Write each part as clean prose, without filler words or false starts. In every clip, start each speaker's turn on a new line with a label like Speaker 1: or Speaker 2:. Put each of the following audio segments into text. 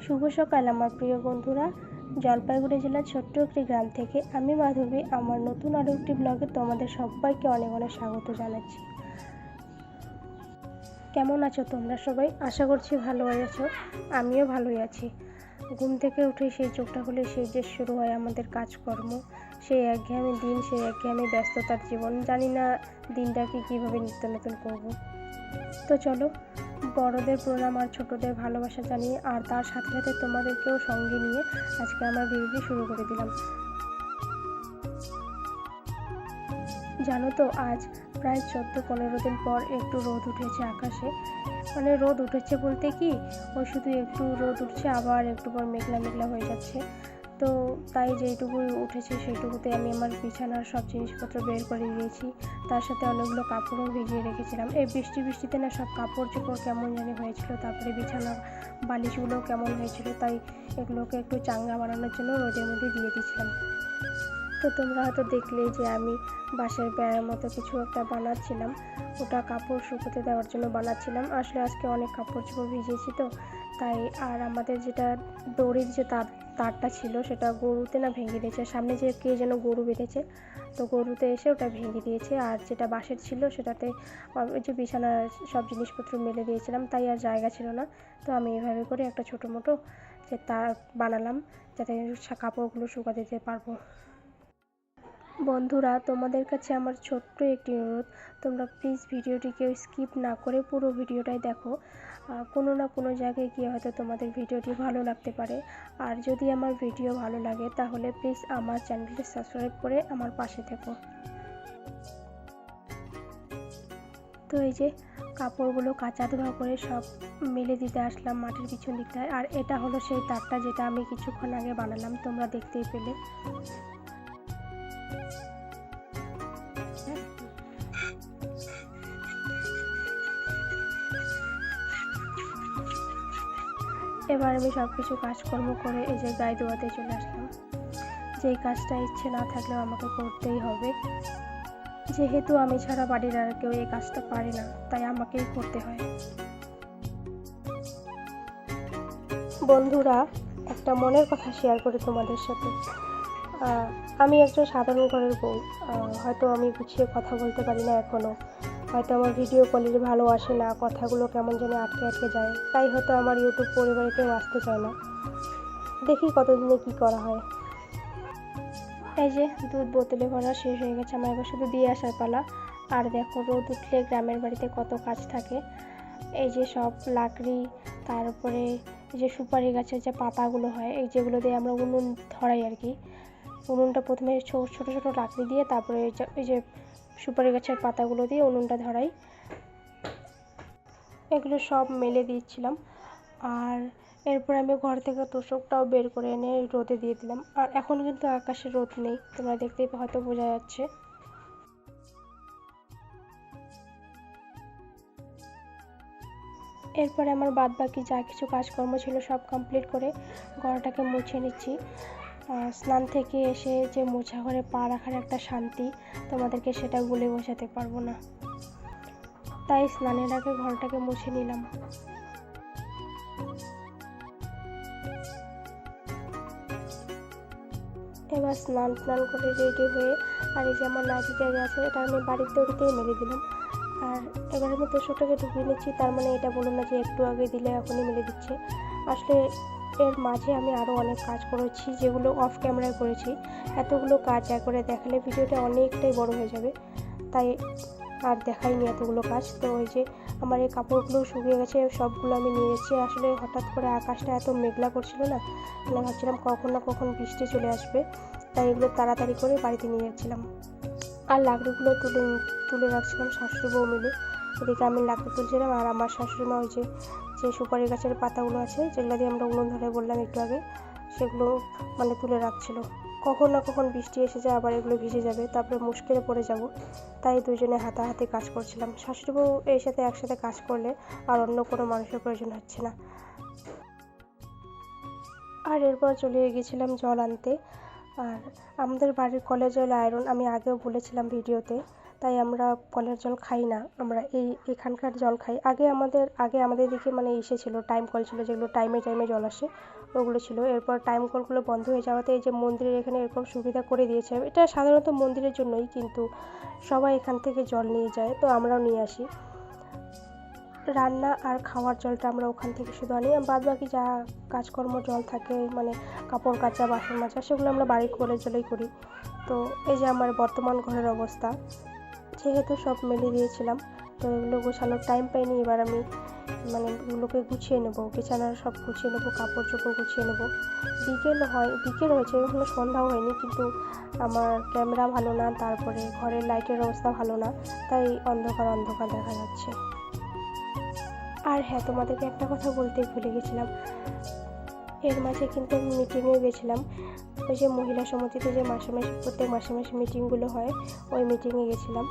Speaker 1: শুভ সকাল আমার প্রিয় বন্ধুরা। জলপাইগুড়ি জেলার ছোট্ট একটি গ্রাম থেকে আমি মাধবী আমার নতুন আরও একটি ব্লগে তোমাদের সবাইকে অনেক অনেক স্বাগত জানাচ্ছি। কেমন আছো তোমরা সবাই? আশা করছি ভালো আছো। আমিও ভালোই আছি। ঘুম থেকে উঠে সেই চোখটা খুলে সেই যে শুরু হয় আমাদের কাজকর্ম, সেই একঘেয়েমি দিন, সেই একঘেয়েমি ব্যস্ততার জীবন। জানি না দিনটাকে কীভাবে নিত্য নতুন করবো। তো চলো, বড়দের প্রণাম আর ছোটদের ভালোবাসা জানিয়ে আর তার সাথে সাথে তোমাদেরকেও সঙ্গে নিয়ে আজকে আমার ভিডিওটি শুরু করে দিলাম। জানো তো, আজ প্রায় 14-15 দিন পর একটু রোদ উঠেছে আকাশে। মানে রোদ উঠেছে বলতে কি, ওই শুধু একটু রোদ উঠছে আবার একটু পর মেঘলা মেঘলা হয়ে যাচ্ছে। তো তাই যেইটুকু উঠেছে সেইটুকুতে আমি আমার বিছানার সব জিনিসপত্র বের করে দিয়েছি। তার সাথে অনেকগুলো কাপড়ও ভিজিয়ে রেখেছিলাম। এই বৃষ্টিতে না সব কাপড় চোপড় কেমন জানি হয়েছিল, তারপরে বিছানা বালিশগুলোও কেমন হয়েছিল, তাই এগুলোকে একটু চাঙ্গা বানানোর জন্য রোদের মধ্যে দিয়ে দিয়েছিলাম। তো তোমরা হয়তো দেখলে যে আমি বাঁশের বেড়ার মতো কিছু একটা বানাচ্ছিলাম, ওটা কাপড় শুকোতে দেওয়ার জন্য বানাচ্ছিলাম। আসলে আজকে অনেক কাপড় চোপড় ভিজেছি তো তাই। আর আমাদের যেটা দড়ির যে তারটা ছিল সেটা গরুতে না ভেঙে দিয়েছে। সামনে যে কে যেন গরু বেঁধেছে, তো গরুতে এসে ওটা ভেঙে দিয়েছে। আর যেটা বাঁশের ছিল সেটাতে ওই যে বিছানার সব জিনিসপত্র মেলে দিয়েছিলাম, তাই আর জায়গা ছিল না। তো আমি এভাবে করে একটা ছোটো মোটো যে তার বানালাম, যাতে কাপড়গুলো শুকাতে দিতে পারবো। বন্ধুরা, তোমাদের কাছে আমার ছোট্ট একটি অনুরোধ, তোমরা প্লিজ ভিডিওটিকে স্কিপ না করে পুরো ভিডিওটাই দেখো। কোনো না কোনো জায়গায় গিয়ে হয়তো তোমাদের ভিডিওটি ভালো লাগতে পারে। আর যদি আমার ভিডিও ভালো লাগে তাহলে প্লিজ আমার চ্যানেলটি সাবস্ক্রাইব করে আমার পাশে থেকো। তো এই যে কাপড়গুলো কাচা ধোয়া করে সব মেলে দিতে আসলাম মাটির পিছন দিকটায়। আর এটা হলো সেই তারটা যেটা আমি কিছুক্ষণ আগে বানালাম, তোমরা দেখতেই পেলে। এবার আমি সব কিছু কাজকর্ম করে এই যে গায়ে ধোয়াতে চলে আসলাম। যেই কাজটা ইচ্ছে না থাকলেও আমাকে করতেই হবে, যেহেতু আমি ছাড়া বাড়ির আর কেউ এই কাজটা পারে না, তাই আমাকেই করতে হয়। বন্ধুরা, একটা মনের কথা শেয়ার করি তোমাদের সাথে। আমি একজন সাধারণ ঘরের বউ। হয়তো আমি গুছিয়ে কথা বলতে পারি না এখনও। হয়তো আমার ভিডিও কোয়ালিটি ভালো আসে না, কথাগুলো কেমন যেন আটকে আটকে যায়, তাই হয়তো আমার ইউটিউব পরিবারে কেউ আসতে চায় না। দেখি কতদিনে কি করা হয়। এই যে দুধ বোতলে ভরা শেষ হয়ে গেছে, আমার এবার শুধু দিয়ে আসার পালা। আর দেখো, রোদ উঠলে গ্রামের বাড়িতে কত কাজ থাকে। এই যে সব লাকড়ি, তারপরে এই যে সুপারি গাছের যে পাতাগুলো হয়, এই যেগুলো দিয়ে আমরা উনুন ধরাই আর কি। উনুনটা প্রথমে ছোট ছোট লাকড়ি দিয়ে, তারপরে এই যে সুপারি গাছের পাতাগুলো দিয়ে উনুনটা ধরাই। এগুলো সব মেলে দিচ্ছিলাম। আর এরপর আমি ঘর থেকে তোষকটাও বের করে এনে রোদে দিয়ে দিলাম। আর এখন কিন্তু আকাশে রোদ নেই, তোমরা দেখতেই হয়তো বোঝা যাচ্ছে। এরপরে আমার বাদ বাকি যা কিছু কাজকর্ম ছিল সব কমপ্লিট করে ঘরটাকে মুছে নিচ্ছি। স্নান থেকে এসে যে মোছা ঘরে পা রাখার একটা শান্তি, তোমাদেরকে সেটা বলে বোঝাতে পারবো না। তাই স্নানের আগে ঘরটাকে মুছে নিলাম। এবার স্নান করে রেডি হয়ে, আর এই যে আমার নাইটিটা আছে এটা আমি বাড়ির দড়িতেই মেলে দিলাম। আর এবার আমি তোষকটাকে ঢুকিয়ে নিচ্ছি, তার মানে এটা বলো না যে একটু আগে দিলে এখনই মেলে দিচ্ছে। আসলে এর মাঝে আমি আরও অনেক কাজ করেছি, যেগুলো অফ ক্যামেরায় করেছি। এতগুলো কাজ একবারে দেখালে ভিডিওটা অনেকটাই বড় হয়ে যাবে, তাই আর দেখাইনি এতগুলো কাজ। তো ওই যে আমার এই কাপড়গুলো শুকিয়ে গেছে, সবগুলো আমি নিয়ে যাচ্ছি। আসলে হঠাৎ করে আকাশটা এত মেঘলা করছিল না, মানে ভাবছিলাম কখন না কখন বৃষ্টি চলে আসবে, তাই এগুলো তাড়াতাড়ি করে বাড়িতে নিয়ে যাচ্ছিলাম। আর লাকড়িগুলো তুলে রাখছিলাম শাশুড়ি বউ মিলে। এদিকে আমি লাকড়ি তুলছিলাম, আর আমার শাশুড়ি মা ওই যে সুপারি গাছের পাতাগুলো আছে যেগুলো দিয়ে আমরা উনুন ধরে বললাম একটু আগে, সেগুলো মানে তুলে রাখছিল। কখন না কখন বৃষ্টি এসে যায়, আবার এগুলো ভিজে যাবে, তারপরে মুশকিলে পড়ে যাব, তাই দুজনে হাতাহাতি কাজ করছিলাম। শাশুড়ি বউ এর সাথে একসাথে কাজ করলে আর অন্য কোনো মানুষের প্রয়োজন হচ্ছে না। আর এরপর চলে গিয়েছিলাম জল আনতে। আর আমাদের বাড়ির কলের জল আয়রন, আমি আগেও বলেছিলাম ভিডিওতে, তাই আমরা কলের জল খাই না, আমরা এখানকার জল খাই। আগে আমাদের দিকে মানে ছিল টাইম কল ছিল, যেগুলো টাইমে টাইমে জল আসে, ওগুলো ছিল। এরপর টাইম কলগুলো বন্ধ হয়ে যাওয়াতে এই যে মন্দিরের এখানে এরকম সুবিধা করে দিয়েছে। এটা সাধারণত মন্দিরের জন্যই, কিন্তু সবাই এখান থেকে জল নিয়ে যায়, তো আমরাও নিয়ে আসি। রান্না আর খাওয়ার জলটা আমরা ওখান থেকে শুধু আনি, বাদ বাকি যা কাজকর্ম জল থাকে মানে কাপড় কাচা, বাসন মাজা, সেগুলো আমরা বাড়ির কলের জলেই করি। তো এই যে আমার বর্তমান ঘরের অবস্থা, যেহেতু সব মেলে দিয়েছিলাম, তো এগুলো গোছানোর টাইম পাইনি। এবার আমি মানে এগুলোকে গুছিয়ে নেবো, বিছানার সব গুছিয়ে নেবো, কাপড় চোপড় গুছিয়ে নেবো। বিকেল হয়েছে, এখনো সন্ধ্যাও হয়নি, কিন্তু আমার ক্যামেরা ভালো না, তারপরে ঘরের লাইটের অবস্থা ভালো না, তাই অন্ধকার অন্ধকার দেখা যাচ্ছে। আর হ্যাঁ, তোমাদেরকে একটা কথা বলতেই ভুলে গেছিলাম, এর মাঝে কিন্তু আমি মিটিংয়ে গেছিলাম। ওই যে মহিলা সমিতিতে যে প্রত্যেক মাসে মিটিংগুলো হয়, ওই মিটিংয়ে গেছিলাম।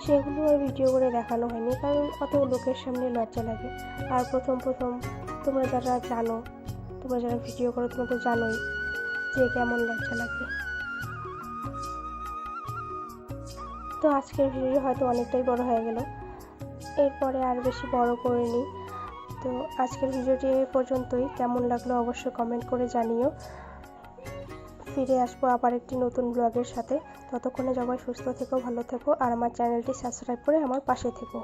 Speaker 1: সেগুলো আর ভিডিও করে দেখানো হয়নি, কারণ অত লোকের সামনে লজ্জা লাগে। আর প্রথম তোমরা যারা ভিডিও করো, তোমরা তো জানোই যে কেমন লজ্জা লাগে। তো আজকের ভিডিও হয়তো অনেকটাই বড় হয়ে গেল, এরপরে আর বেশি বড় করিনি। তো আজকের ভিডিওটি এই পর্যন্তই। কেমন লাগলো অবশ্যই কমেন্ট করে জানিও। ফিরে আসবো আবার একটি নতুন ব্লগের সাথে। ততক্ষণে সবাই সুস্থ থেকো, ভালো থেকো, আর আমার চ্যানেলটি সাবস্ক্রাইব করে আমার পাশে থেকো।